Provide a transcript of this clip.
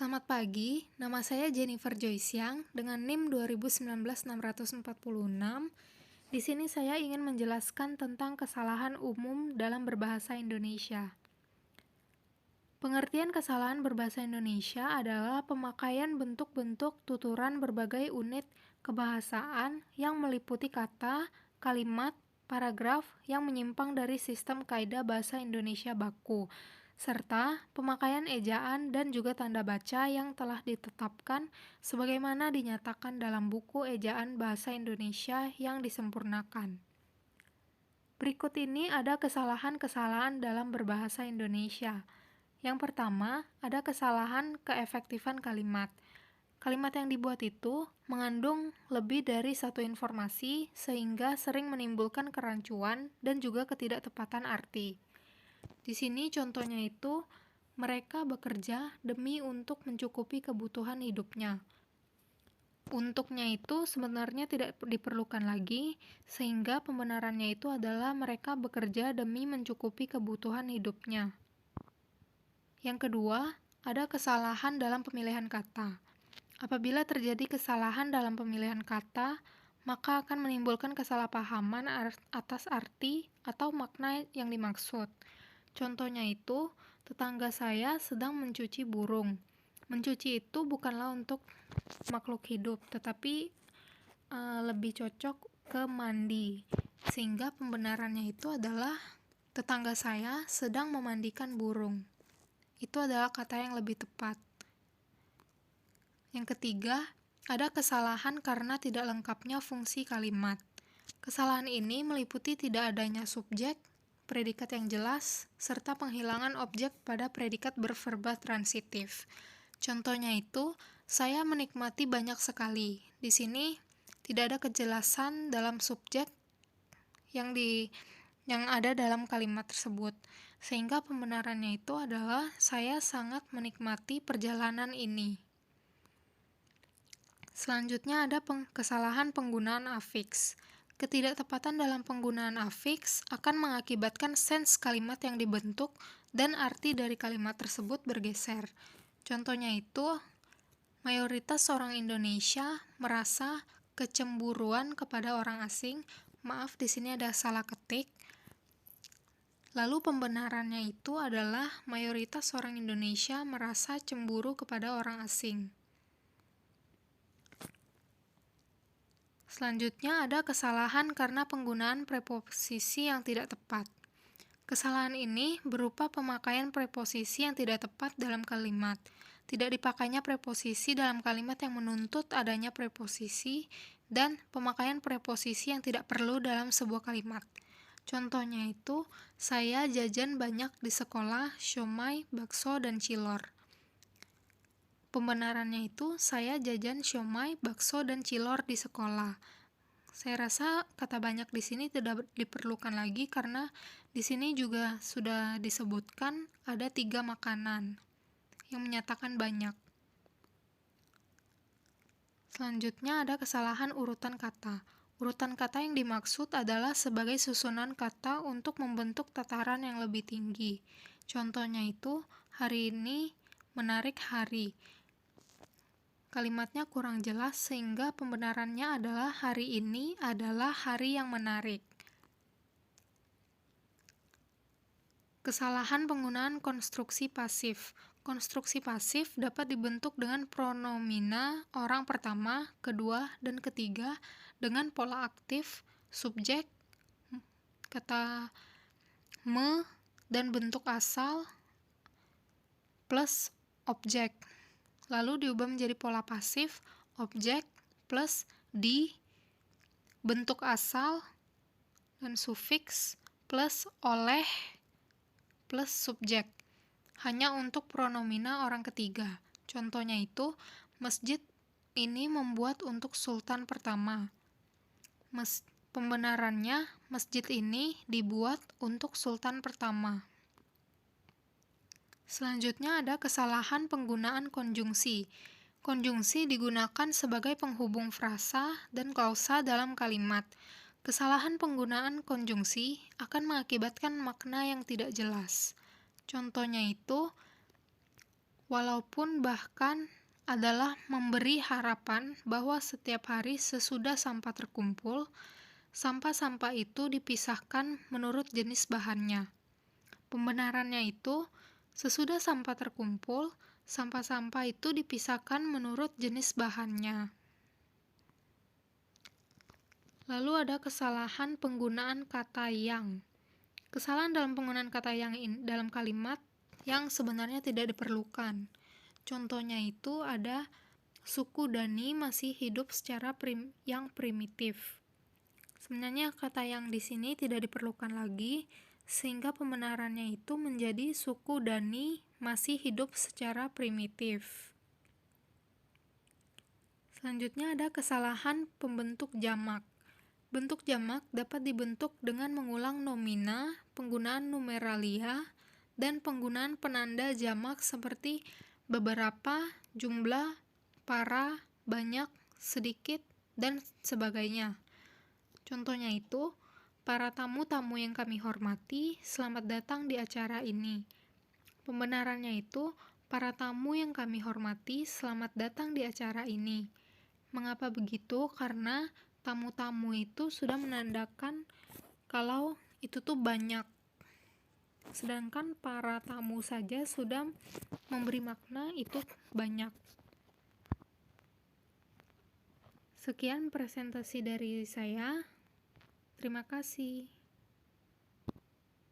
Selamat pagi, nama saya Jennifer Joysiang dengan NIM 2019-646. Di sini saya ingin menjelaskan tentang kesalahan umum dalam berbahasa Indonesia. Pengertian kesalahan berbahasa Indonesia adalah pemakaian bentuk-bentuk tuturan berbagai unit kebahasaan yang meliputi kata, kalimat, paragraf yang menyimpang dari sistem kaidah bahasa Indonesia baku, serta pemakaian ejaan dan juga tanda baca yang telah ditetapkan sebagaimana dinyatakan dalam buku ejaan bahasa Indonesia yang disempurnakan. Berikut ini ada kesalahan-kesalahan dalam berbahasa Indonesia. Yang pertama, ada kesalahan keefektifan kalimat. Kalimat yang dibuat itu mengandung lebih dari satu informasi sehingga sering menimbulkan kerancuan dan juga ketidaktepatan arti. Di sini contohnya itu, mereka bekerja demi untuk mencukupi kebutuhan hidupnya. Untuknya itu sebenarnya tidak diperlukan lagi, sehingga pembenarannya itu adalah mereka bekerja demi mencukupi kebutuhan hidupnya. Yang kedua, ada kesalahan dalam pemilihan kata. Apabila terjadi kesalahan dalam pemilihan kata, maka akan menimbulkan kesalahpahaman atas arti atau makna yang dimaksud. Contohnya itu, tetangga saya sedang mencuci burung. Mencuci itu bukanlah untuk makhluk hidup, tetapi lebih cocok ke mandi. Sehingga pembenarannya itu adalah tetangga saya sedang memandikan burung. Itu adalah kata yang lebih tepat. Yang ketiga, ada kesalahan karena tidak lengkapnya fungsi kalimat. Kesalahan ini meliputi tidak adanya subjek, predikat yang jelas, serta penghilangan objek pada predikat berverba transitif. Contohnya itu, saya menikmati banyak sekali. Di sini tidak ada kejelasan dalam subjek yang ada dalam kalimat tersebut. Sehingga pembenarannya itu adalah saya sangat menikmati perjalanan ini. Selanjutnya ada kesalahan penggunaan afiks. Ketidaktepatan dalam penggunaan afiks akan mengakibatkan sens kalimat yang dibentuk dan arti dari kalimat tersebut bergeser. Contohnya itu, mayoritas orang Indonesia merasa kecemburuan kepada orang asing. Maaf, di sini ada salah ketik. Lalu pembenarannya itu adalah mayoritas orang Indonesia merasa cemburu kepada orang asing. Selanjutnya ada kesalahan karena penggunaan preposisi yang tidak tepat. Kesalahan ini berupa pemakaian preposisi yang tidak tepat dalam kalimat. Tidak dipakainya preposisi dalam kalimat yang menuntut adanya preposisi dan pemakaian preposisi yang tidak perlu dalam sebuah kalimat. Contohnya itu, saya jajan banyak di sekolah, siomay, bakso, dan cilor. Pembenarannya itu, saya jajan siomay, bakso, dan cilor di sekolah. Saya rasa kata banyak di sini tidak diperlukan lagi karena di sini juga sudah disebutkan ada 3 makanan yang menyatakan banyak. Selanjutnya ada kesalahan urutan kata. Urutan kata yang dimaksud adalah sebagai susunan kata untuk membentuk tataran yang lebih tinggi. Contohnya itu, hari ini menarik hari. Kalimatnya kurang jelas sehingga pembenarannya adalah hari ini adalah hari yang menarik. Kesalahan penggunaan konstruksi pasif. Konstruksi pasif dapat dibentuk dengan pronomina orang pertama, kedua, dan ketiga dengan pola aktif, subjek, kata me, dan bentuk asal plus objek. Lalu diubah menjadi pola pasif, objek plus di, bentuk asal, dan sufiks plus oleh plus subjek. Hanya untuk pronomina orang ketiga. Contohnya itu, masjid ini membuat untuk sultan pertama. Pembenarannya, masjid ini dibuat untuk sultan pertama. Selanjutnya ada kesalahan penggunaan konjungsi. Konjungsi digunakan sebagai penghubung frasa dan klausa dalam kalimat. Kesalahan penggunaan konjungsi akan mengakibatkan makna yang tidak jelas. Contohnya itu, Walaupun bahkan adalah memberi harapan bahwa setiap hari sesudah sampah terkumpul, sampah-sampah itu dipisahkan menurut jenis bahannya. Pembenarannya itu, sesudah sampah terkumpul, sampah-sampah itu dipisahkan menurut jenis bahannya. Lalu ada kesalahan penggunaan kata yang. Kesalahan dalam penggunaan kata yang dalam kalimat yang sebenarnya tidak diperlukan. Contohnya itu ada suku Dani masih hidup secara yang primitif. Sebenarnya kata yang di sini tidak diperlukan lagi, sehingga pembenarannya itu menjadi suku Dani masih hidup secara primitif. Selanjutnya ada kesalahan pembentuk jamak. Bentuk jamak dapat dibentuk dengan mengulang nomina, penggunaan numeralia, dan penggunaan penanda jamak seperti beberapa, jumlah, para, banyak, sedikit, dan sebagainya. Contohnya itu, para tamu-tamu yang kami hormati, selamat datang di acara ini. Pembenarannya itu, para tamu yang kami hormati, selamat datang di acara ini. Mengapa begitu? Karena tamu-tamu itu sudah menandakan kalau itu tuh banyak. Sedangkan para tamu saja sudah memberi makna itu banyak. Sekian presentasi dari saya. Terima kasih.